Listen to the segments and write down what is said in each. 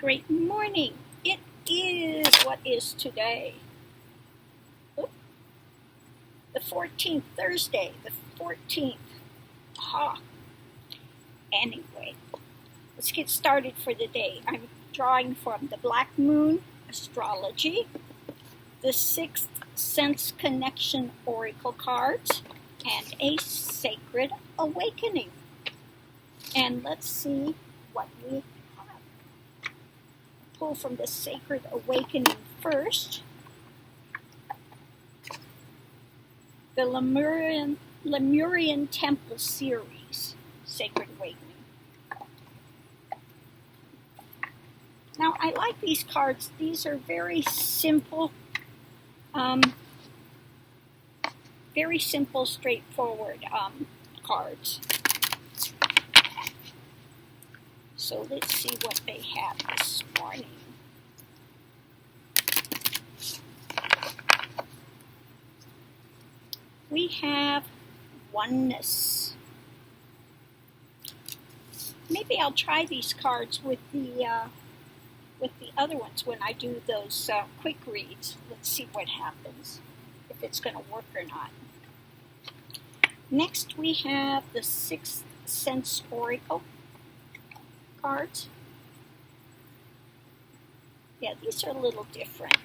great morning. It is, what is today? The 14th, Thursday, the 14th. Anyway, let's get started for the day. I'm drawing from the Black Moon Astrology, the Sixth Sense Connection Oracle cards, and a Sacred Awakening. And let's see what we have. Pull from the Sacred Awakening first. The Lemurian Temple Series, Sacred Awakening. Now, I like these cards. These are very simple, straightforward cards. So let's see what they have this morning. We have Oneness. Maybe I'll try these cards with the other ones when I do those quick reads. Let's see what happens, if it's going to work or not. Next, we have the Sixth Sense Oracle cards. Yeah, these are a little different.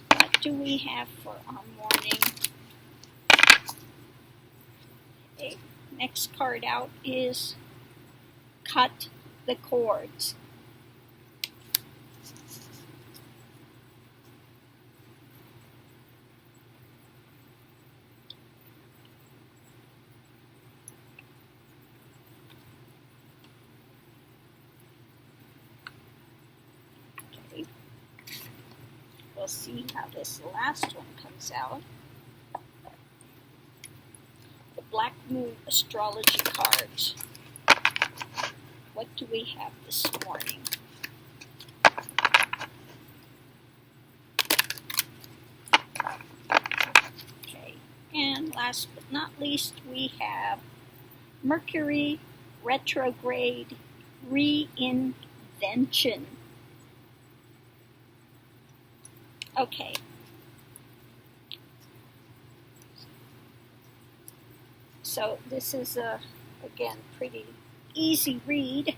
What do we have for our morning? Okay, next card out is Cut the Cords. We'll see how this last one comes out. The Black Moon Astrology cards. What do we have this morning? Okay, and last but not least, we have Mercury Retrograde Reinvention. Okay. So this is again, pretty easy read.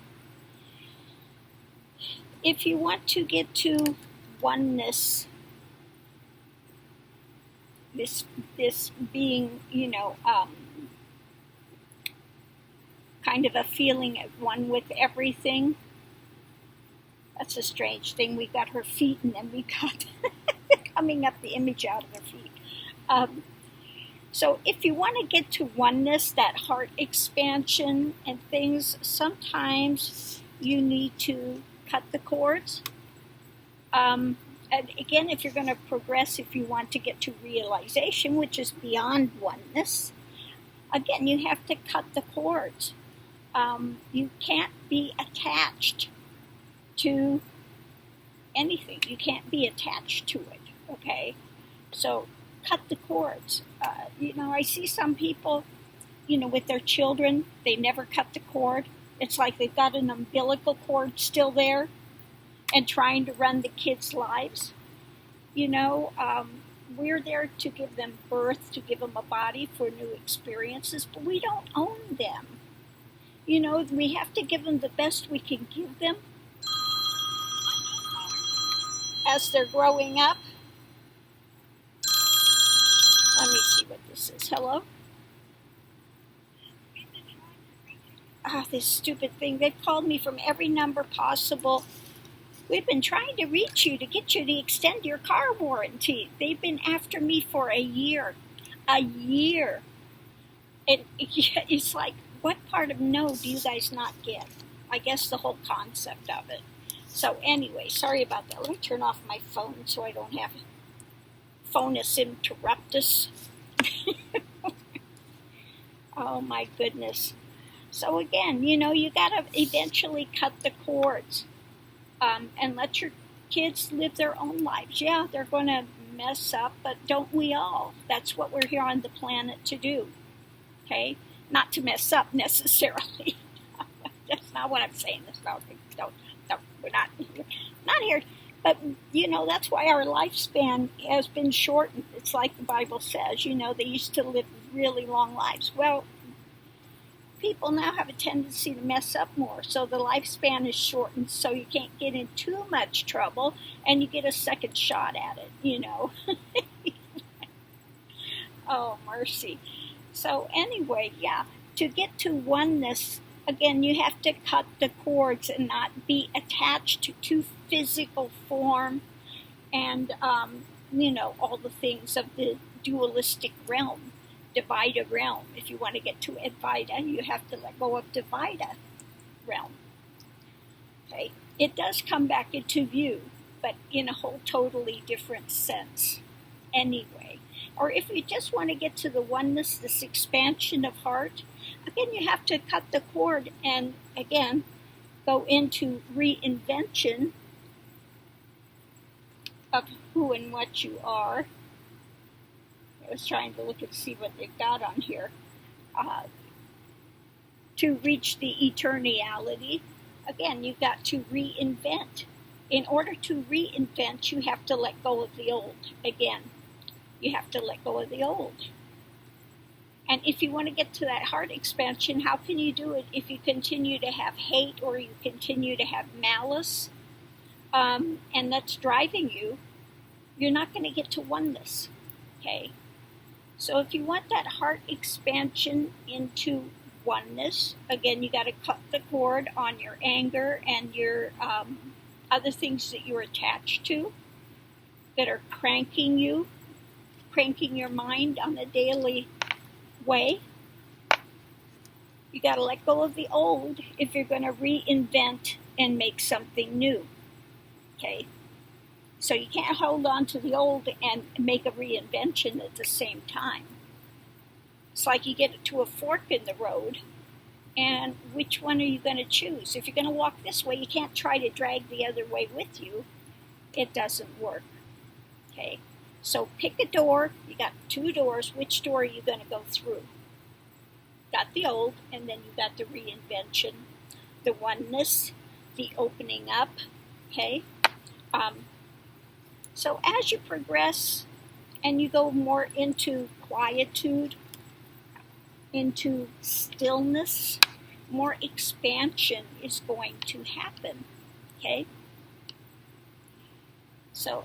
If you want to get to oneness, this being, kind of a feeling at one with everything. That's a strange thing. We got her feet, and then we got coming up the image out of her feet. So if you want to get to oneness, that heart expansion and things, sometimes you need to cut the cords. And again, if you're going to progress, if you want to get to realization, which is beyond oneness, again, you have to cut the cords. You can't be attached to anything. You can't be attached to it, okay? So cut the cords. I see some people, with their children, they never cut the cord. It's like they've got an umbilical cord still there and trying to run the kids' lives. We're there to give them birth, to give them a body for new experiences, but we don't own them. We have to give them the best we can give them as they're growing up. Let me see what this is. Hello? This stupid thing. They've called me from every number possible. We've been trying to reach you to get you to extend your car warranty. They've been after me for a year. A year. It's like, what part of no do you guys not get? I guess the whole concept of it. So anyway, sorry about that. Let me turn off my phone so I don't have phonus interruptus. Oh my goodness. So again, you got to eventually cut the cords and let your kids live their own lives. Yeah, they're going to mess up, but don't we all? That's what we're here on the planet to do. Okay? not to mess up necessarily. That's not what I'm saying. We're not here. But, that's why our lifespan has been shortened. It's like the Bible says, they used to live really long lives. Well, people now have a tendency to mess up more. So the lifespan is shortened so you can't get in too much trouble and you get a second shot at it, Oh, mercy. So anyway, to get to oneness, again, you have to cut the cords and not be attached to physical form and, all the things of the dualistic realm, Divida realm. If you want to get to Advaita, you have to let go of Divida realm. Okay, it does come back into view, but in a whole totally different sense. Anyway, or if you just want to get to the oneness, this expansion of heart, again, you have to cut the cord and, again, go into reinvention of who and what you are. I was trying to look and see what they've got on here. To reach the eternality, again, you've got to reinvent. In order to reinvent, you have to let go of the old. Again, you have to let go of the old. And if you want to get to that heart expansion, how can you do it if you continue to have hate or you continue to have malice? And that's driving you. You're not going to get to oneness. Okay? So if you want that heart expansion into oneness, again, you got to cut the cord on your anger and your other things that you're attached to that are cranking your mind on a daily way. You got to let go of the old if you're going to reinvent and make something new. Okay? So you can't hold on to the old and make a reinvention at the same time. It's like you get to a fork in the road, and which one are you going to choose? If you're going to walk this way, you can't try to drag the other way with you. It doesn't work. Okay? So pick a door. You got two doors. Which door are you going to go through? Got the old, and then you got the reinvention, the oneness, the opening up. Okay? So as you progress and you go more into quietude, into stillness, more expansion is going to happen. Okay? So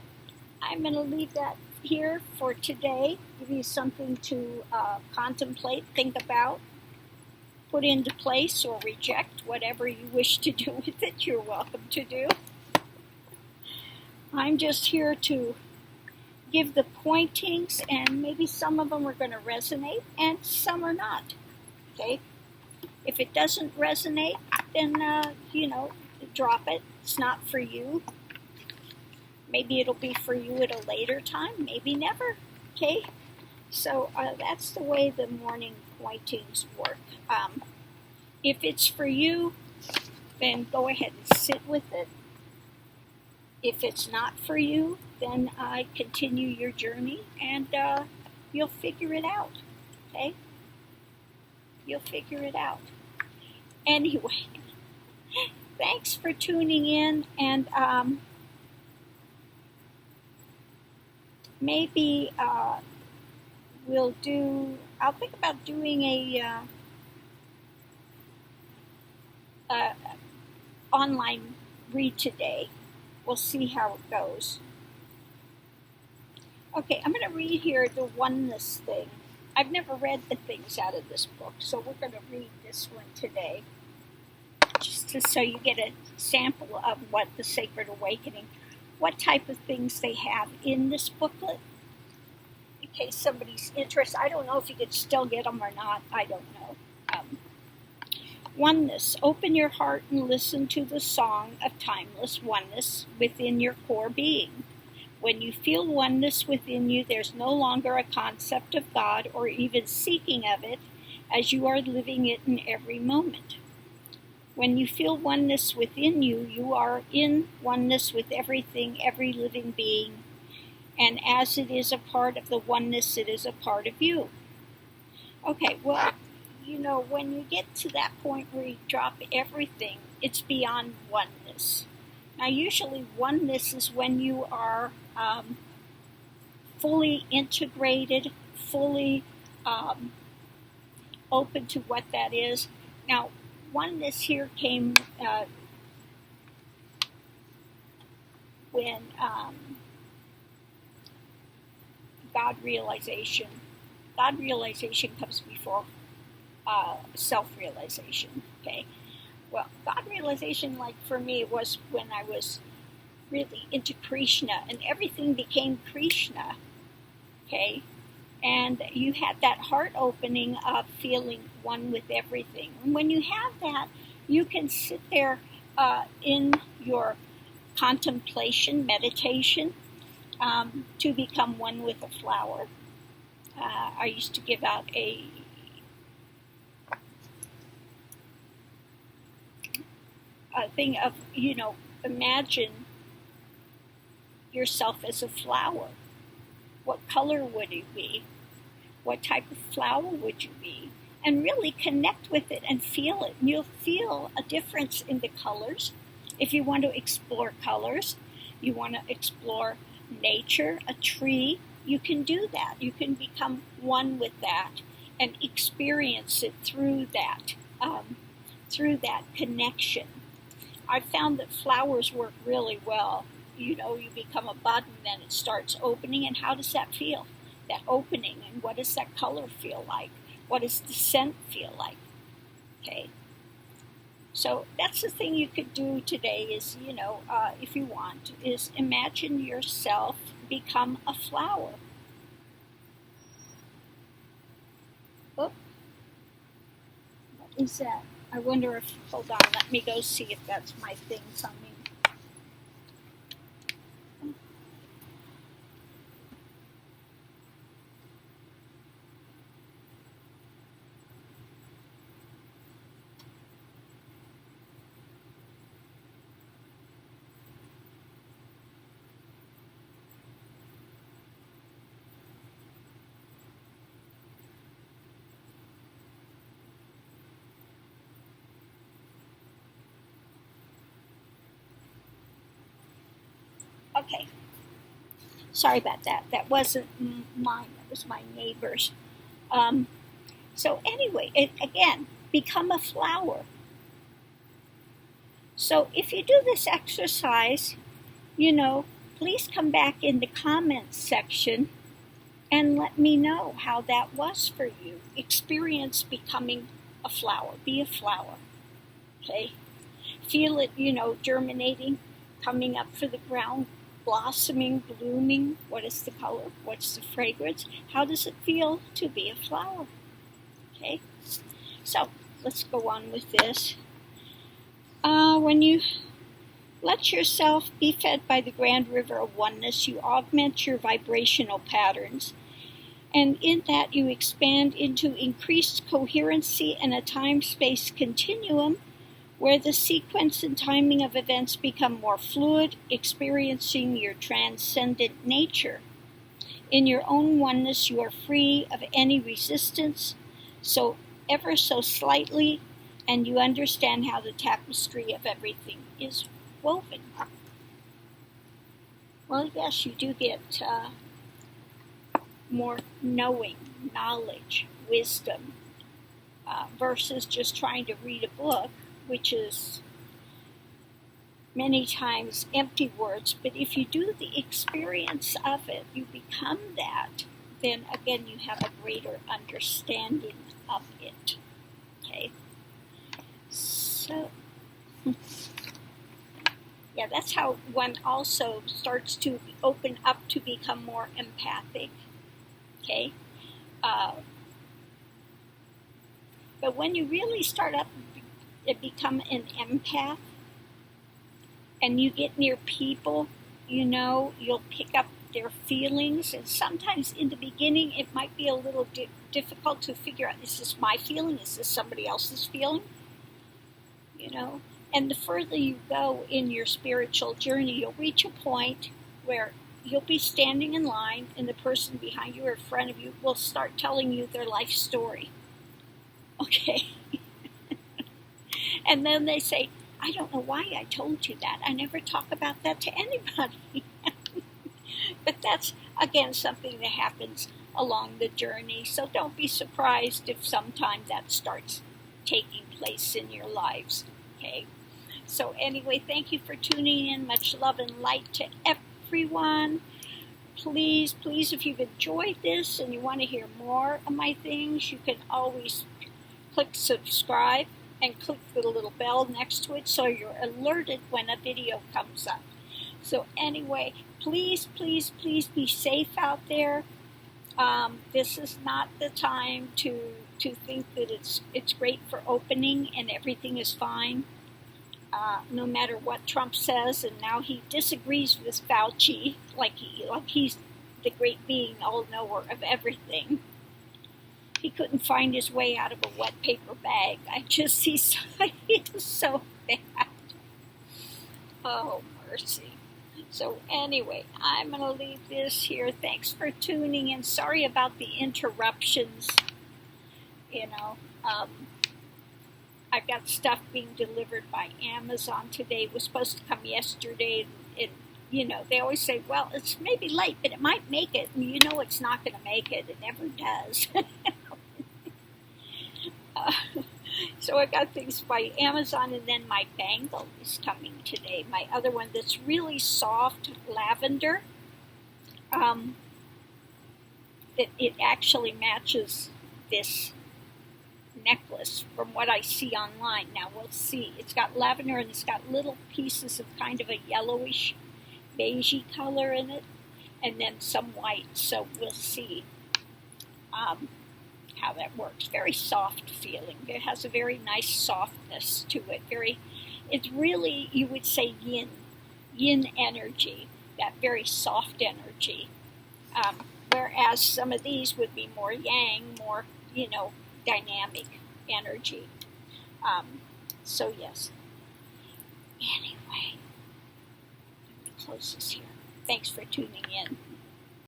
I'm going to leave that here for today. Give you something to contemplate, think about, put into place or reject, whatever you wish to do with it, you're welcome to do. I'm just here to give the pointings, and maybe some of them are going to resonate and some are not. Okay? If it doesn't resonate, then, drop it. It's not for you. Maybe it'll be for you at a later time, maybe never. Okay? So that's the way the morning pointings work. If it's for you, then go ahead and sit with it. If it's not for you, then continue your journey and you'll figure it out. Okay? You'll figure it out. Anyway, thanks for tuning in, and maybe I'll think about doing a online read today. We'll see how it goes. Okay, I'm going to read here the oneness thing. I've never read the things out of this book, so we're going to read this one today. Just so you get a sample of what the Sacred Awakening, what type of things they have in this booklet. In case somebody's interested, I don't know if you could still get them or not. I don't know. Oneness. Open your heart and listen to the song of timeless oneness within your core being. When you feel oneness within you, there's no longer a concept of God or even seeking of it, as you are living it in every moment. When you feel oneness within you, you are in oneness with everything, every living being, and as it is a part of the oneness, it is a part of you. Okay, well, when you get to that point where you drop everything, it's beyond oneness. Now, usually oneness is when you are fully integrated, fully open to what that is. Now, oneness here came when God realization comes before self-realization. Okay, well, God realization, like for me, was when I was really into Krishna, and everything became Krishna. Okay, and you had that heart opening of feeling one with everything. And when you have that, you can sit there in your contemplation, meditation, to become one with a flower. I used to give out a thing of, imagine yourself as a flower. What color would you be? What type of flower would you be? And really connect with it and feel it. And you'll feel a difference in the colors. If you want to explore colors, you want to explore nature, a tree, you can do that. You can become one with that and experience it through that connection. I've found that flowers work really well. You become a bud and then it starts opening. And how does that feel? That opening, and what does that color feel like? What does the scent feel like? Okay. So that's the thing you could do today is, if you want, is imagine yourself become a flower. Oh, what is that? I wonder if, hold on, let me go see if that's my thing coming. Okay. Sorry about that. That wasn't mine. That was my neighbor's. So anyway, again, become a flower. So if you do this exercise, please come back in the comments section and let me know how that was for you. Experience becoming a flower. Be a flower. Okay? Feel it, germinating, coming up for the ground, blossoming, blooming. What is the color? What's the fragrance? How does it feel to be a flower? Okay, so let's go on with this. When you let yourself be fed by the grand river of oneness, you augment your vibrational patterns. And in that, you expand into increased coherency and a time-space continuum where the sequence and timing of events become more fluid, experiencing your transcendent nature. In your own oneness, you are free of any resistance, so ever so slightly, and you understand how the tapestry of everything is woven. Well, yes, you do get more knowing, knowledge, wisdom, versus just trying to read a book, which is many times empty words. But if you do the experience of it, you become that, then again you have a greater understanding of it. Okay? So, yeah, that's how one also starts to open up to become more empathic. Okay? But when you really start up to become an empath, and you get near people, you'll pick up their feelings. And sometimes in the beginning, it might be a little difficult to figure out, is this my feeling? Is this somebody else's feeling? And the further you go in your spiritual journey, you'll reach a point where you'll be standing in line and the person behind you or in front of you will start telling you their life story. Okay. And then they say, I don't know why I told you that. I never talk about that to anybody. But that's, again, something that happens along the journey. So don't be surprised if sometime that starts taking place in your lives. Okay. So anyway, thank you for tuning in. Much love and light to everyone. Please, please, if you've enjoyed this and you want to hear more of my things, you can always click subscribe and click the little bell next to it so you're alerted when a video comes up. So anyway, please, please, please be safe out there. This is not the time to think that it's great for opening and everything is fine. No matter what Trump says, and now he disagrees with Fauci, like he's the great being, all-knower of everything. He couldn't find his way out of a wet paper bag. He's so bad. Oh, mercy. So anyway, I'm going to leave this here. Thanks for tuning in. Sorry about the interruptions. I've got stuff being delivered by Amazon today. It was supposed to come yesterday. They always say, well, it's maybe late, but it might make it. And it's not going to make it. It never does. So I got things by Amazon, and then my bangle is coming today. My other one that's really soft lavender. It actually matches this necklace from what I see online. Now we'll see. It's got lavender and it's got little pieces of kind of a yellowish beigey color in it, and then some white. So we'll see how that works. Very soft feeling. It has a very nice softness to it. It's really, you would say, yin energy, that very soft energy. Whereas some of these would be more yang, more, dynamic energy. So yes. Anyway, let me close this here. Thanks for tuning in.